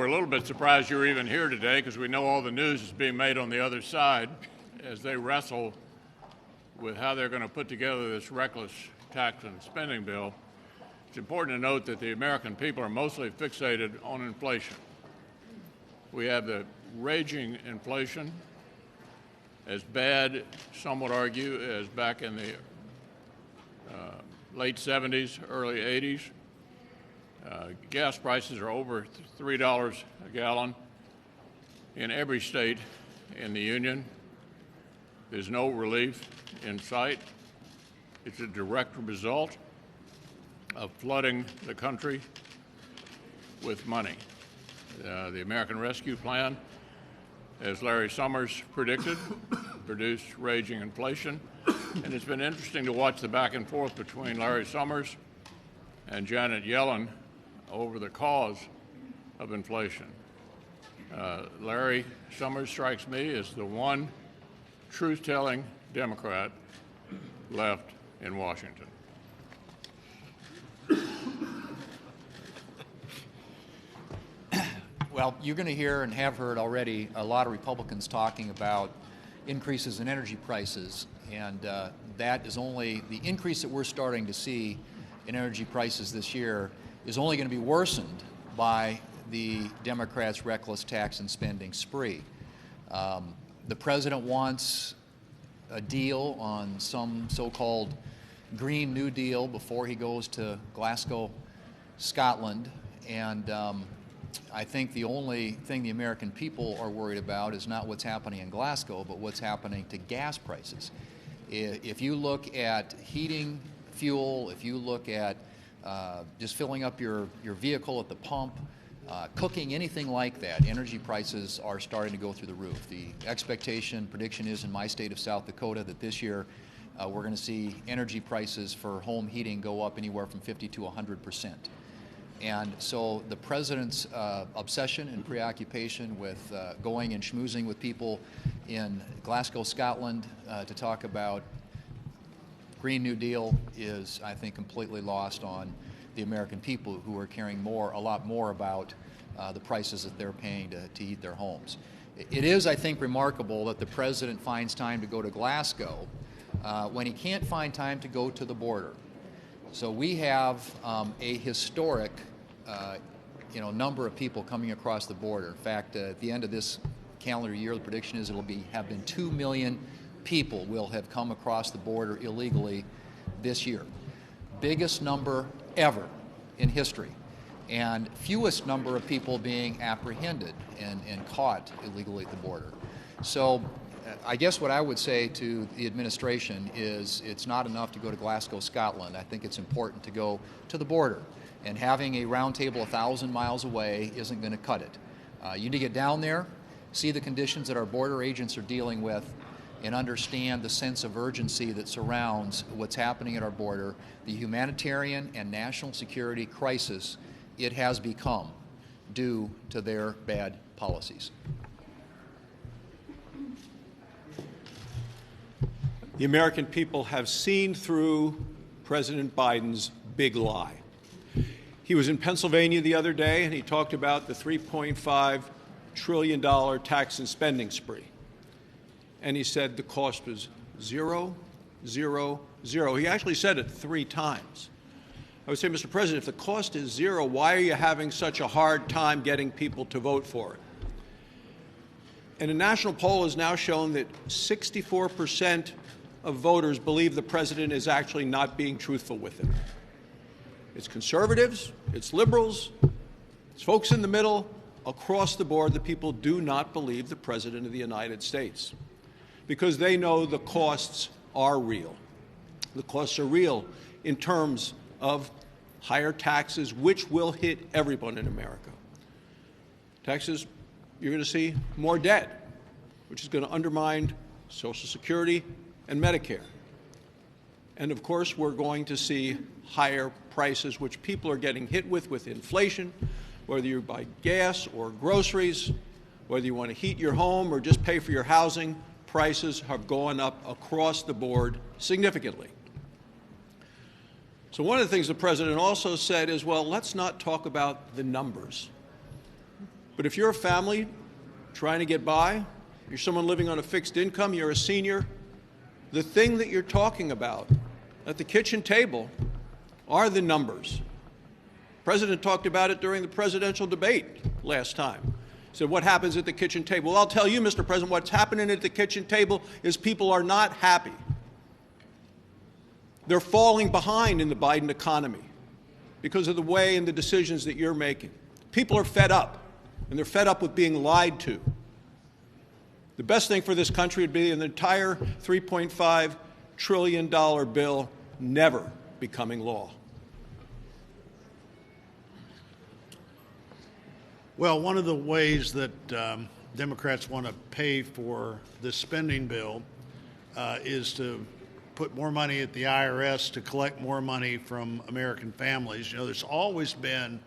a little bit surprised you're even here today because we know all the news is being made on the other side as they wrestle with how they're going to put together this reckless tax and spending bill. It's important to note that the American people are mostly fixated on inflation. We have the raging inflation, as bad, some would argue, as back in the late 70s, early 80s. Gas prices are over $3 a gallon in every state in the Union. There's no relief in sight. It's a direct result of flooding the country with money. The American Rescue Plan, as Larry Summers predicted, produced raging inflation. And it's been interesting to watch the back and forth between Larry Summers and Janet Yellen over the cause of inflation. Larry Summers strikes me as the one truth-telling Democrat left in Washington. Well, you're going to hear and have heard already a lot of Republicans talking about increases in energy prices, and that is only the increase that we're starting to see in energy prices this year is only going to be worsened by the Democrats' reckless tax and spending spree. The president wants a deal on some so-called Green New Deal before he goes to Glasgow, Scotland, and I think the only thing the American people are worried about is not what's happening in Glasgow, but what's happening to gas prices. If you look at heating fuel, if you look at just filling up your vehicle at the pump, cooking, anything like that, energy prices are starting to go through the roof. The prediction is in my state of South Dakota that this year we're going to see energy prices for home heating go up anywhere from 50 to 100%. And so the president's obsession and preoccupation with going and schmoozing with people in Glasgow, Scotland to talk about Green New Deal is, I think, completely lost on the American people who are caring a lot more about the prices that they're paying to heat their homes. It is, I think, remarkable that the president finds time to go to Glasgow when he can't find time to go to the border. So we have a historic number of people coming across the border. In fact, at the end of this calendar year, the prediction is have been 2 million people will have come across the border illegally this year. Biggest number ever in history, and fewest number of people being apprehended and caught illegally at the border. So I guess what I would say to the administration is it's not enough to go to Glasgow, Scotland. I think it's important to go to the border. And having a round table 1,000 miles away isn't going to cut it. You need to get down there, see the conditions that our border agents are dealing with, and understand the sense of urgency that surrounds what's happening at our border, the humanitarian and national security crisis it has become due to their bad policies. The American people have seen through President Biden's big lie. He was in Pennsylvania the other day, and he talked about the $3.5 trillion tax and spending spree. And he said the cost was 0, 0, 0. He actually said it 3 times. I would say, Mr. President, if the cost is 0, why are you having such a hard time getting people to vote for it? And a national poll has now shown that 64% of voters believe the president is actually not being truthful with them. It's conservatives, it's liberals, it's folks in the middle. Across the board, the people do not believe the President of the United States because they know the costs are real. The costs are real in terms of higher taxes, which will hit everyone in America. Taxes, you're going to see more debt, which is going to undermine Social Security and Medicare. And of course, we're going to see higher prices, which people are getting hit with inflation, whether you buy gas or groceries, whether you want to heat your home or just pay for your housing, prices have gone up across the board significantly. So one of the things the president also said is, well, let's not talk about the numbers. But if you're a family trying to get by, you're someone living on a fixed income, you're a senior, the thing that you're talking about at the kitchen table are the numbers. The President talked about it during the presidential debate last time. He said, what happens at the kitchen table? Well, I'll tell you, Mr. President, what's happening at the kitchen table is people are not happy. They're falling behind in the Biden economy because of the way and the decisions that you're making. People are fed up, and they're fed up with being lied to. The best thing for this country would be an entire $3.5 trillion bill never becoming law. Well, one of the ways that Democrats want to pay for this spending bill is to put more money at the IRS to collect more money from American families. You know, there's always been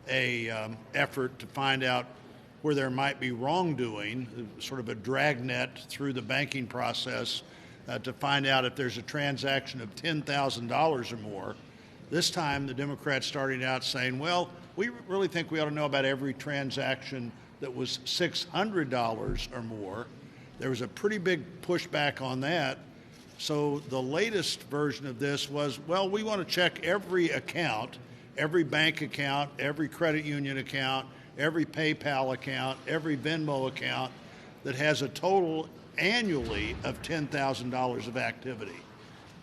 a effort to find out where there might be wrongdoing, sort of a dragnet through the banking process to find out if there's a transaction of $10,000 or more. This time, the Democrats started out saying, well, we really think we ought to know about every transaction that was $600 or more. There was a pretty big pushback on that. So the latest version of this was, well, we want to check every account, every bank account, every credit union account, every PayPal account, every Venmo account that has a total annually of $10,000 of activity.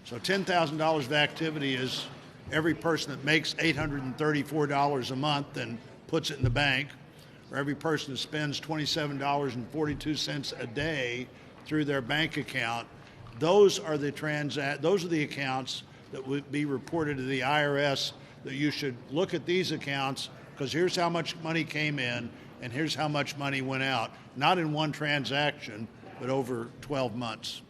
So $10,000 of activity is every person that makes $834 a month and puts it in the bank, or every person that spends $27.42 a day through their bank account. Those are the accounts that would be reported to the IRS, that you should look at these accounts because here's how much money came in and here's how much money went out, not in one transaction, but over 12 months.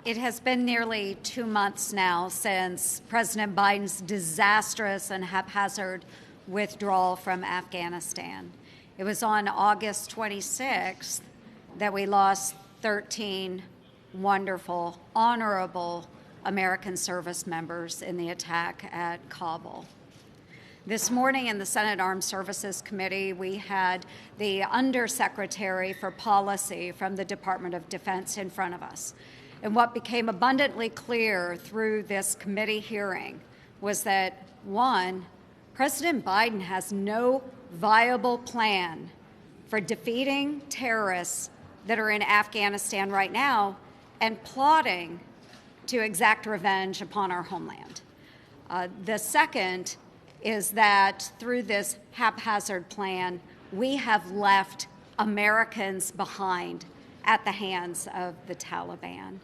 It has been nearly 2 months now since President Biden's disastrous and haphazard withdrawal from Afghanistan. It was on August 26th that we lost 13 wonderful, honorable American service members in the attack at Kabul. This morning in the Senate Armed Services Committee, we had the Undersecretary for Policy from the Department of Defense in front of us. And what became abundantly clear through this committee hearing was that, one, President Biden has no viable plan for defeating terrorists that are in Afghanistan right now and plotting to exact revenge upon our homeland. The second is that through this haphazard plan, we have left Americans behind at the hands of the Taliban.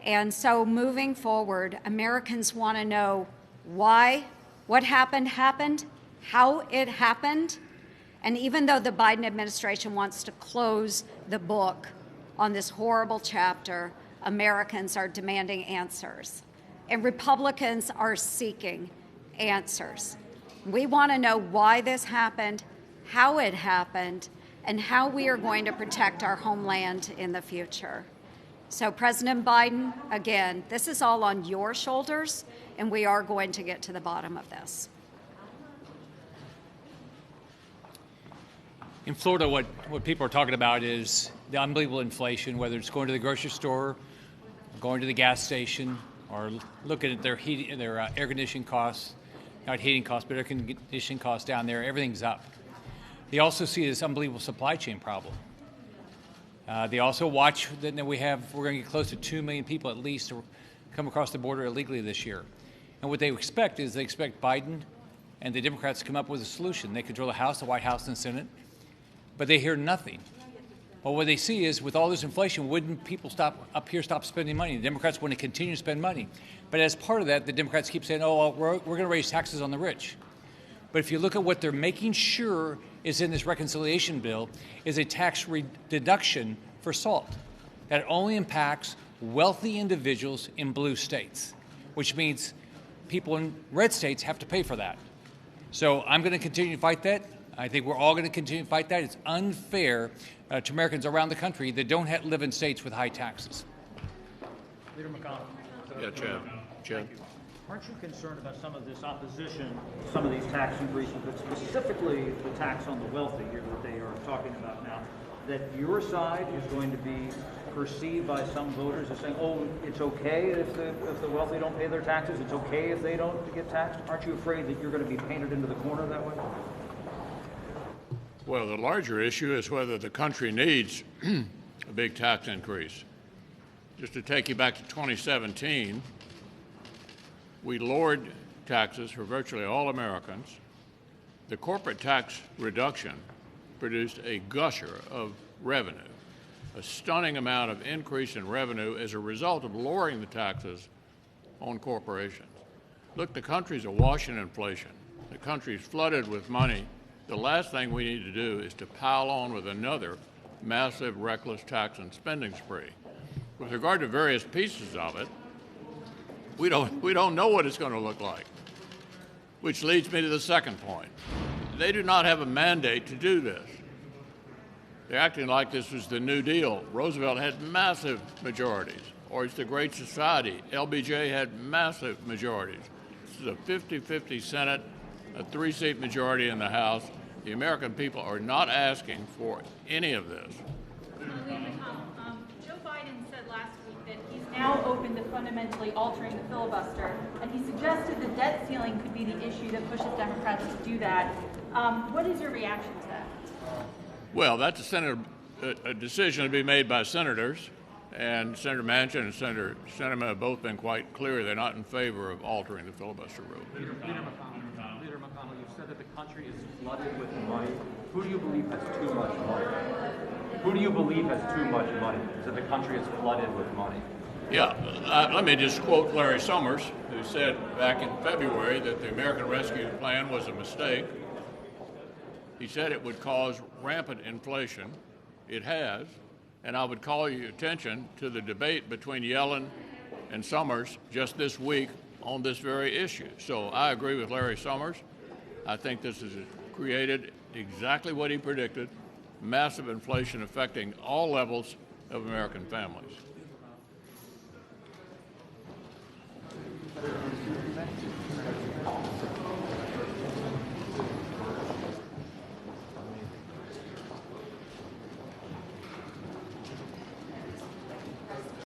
And so moving forward, Americans want to know why what happened, how it happened. And even though the Biden administration wants to close the book on this horrible chapter, Americans are demanding answers. And Republicans are seeking answers. We want to know why this happened, how it happened, and how we are going to protect our homeland in the future. So President Biden, again, this is all on your shoulders, and we are going to get to the bottom of this. In Florida, what people are talking about is the unbelievable inflation, whether it's going to the grocery store, going to the gas station, or looking at their air conditioning costs, not heating costs, but air conditioning costs down there. Everything's up. They also see this unbelievable supply chain problem. They also watch that we're going to get close to 2 million people at least to come across the border illegally this year. And what they expect is they expect Biden and the Democrats to come up with a solution. They control the House, the White House, and the Senate, but they hear nothing. Well, what they see is with all this inflation, wouldn't people stop spending money? The Democrats want to continue to spend money. But as part of that, the Democrats keep saying, oh, well, we're going to raise taxes on the rich. But if you look at what they're making sure is in this reconciliation bill is a tax deduction for SALT that only impacts wealthy individuals in blue states, which means people in red states have to pay for that. So I'm going to continue to fight that. I think we're all going to continue to fight that. It's unfair to Americans around the country that don't live in states with high taxes. Leader McConnell. Yeah, Chad. Aren't you concerned about some of this opposition, some of these tax increases, but specifically the tax on the wealthy here that they are talking about now, that your side is going to be perceived by some voters as saying, oh, it's okay if the wealthy don't pay their taxes, it's okay if they don't get taxed? Aren't you afraid that you're going to be painted into the corner that way? Well, the larger issue is whether the country needs a big tax increase. Just to take you back to 2017, we lowered taxes for virtually all Americans. The corporate tax reduction produced a gusher of revenue, a stunning amount of increase in revenue as a result of lowering the taxes on corporations. Look, the country's awash in inflation. The country's flooded with money. The last thing we need to do is to pile on with another massive, reckless tax and spending spree. With regard to various pieces of it, we don't know what it's going to look like, which leads me to the second point. They do not have a mandate to do this. They're acting like this was the New Deal. Roosevelt had massive majorities, or it's the Great Society. LBJ had massive majorities. This is a 50-50 Senate, a 3-seat majority in the House. The American people are not asking for any of this. Joe Biden said last week that he's now open to fundamentally altering the filibuster, and he suggested the debt ceiling could be the issue that pushes Democrats to do that. What is your reaction to that? Well, that's a decision to be made by senators, and Senator Manchin and Senator Sinema have both been quite clear they're not in favor of altering the filibuster rule. Leader McConnell, you've said that the country is flooded with money. Who do you believe has too much money? Who do you believe has too much money? Is that the country is flooded with money? Yeah, let me just quote Larry Summers, who said back in February that the American Rescue Plan was a mistake. He said it would cause rampant inflation. It has. And I would call your attention to the debate between Yellen and Summers just this week on this very issue. So I agree with Larry Summers. I think this has created exactly what he predicted, massive inflation affecting all levels of American families.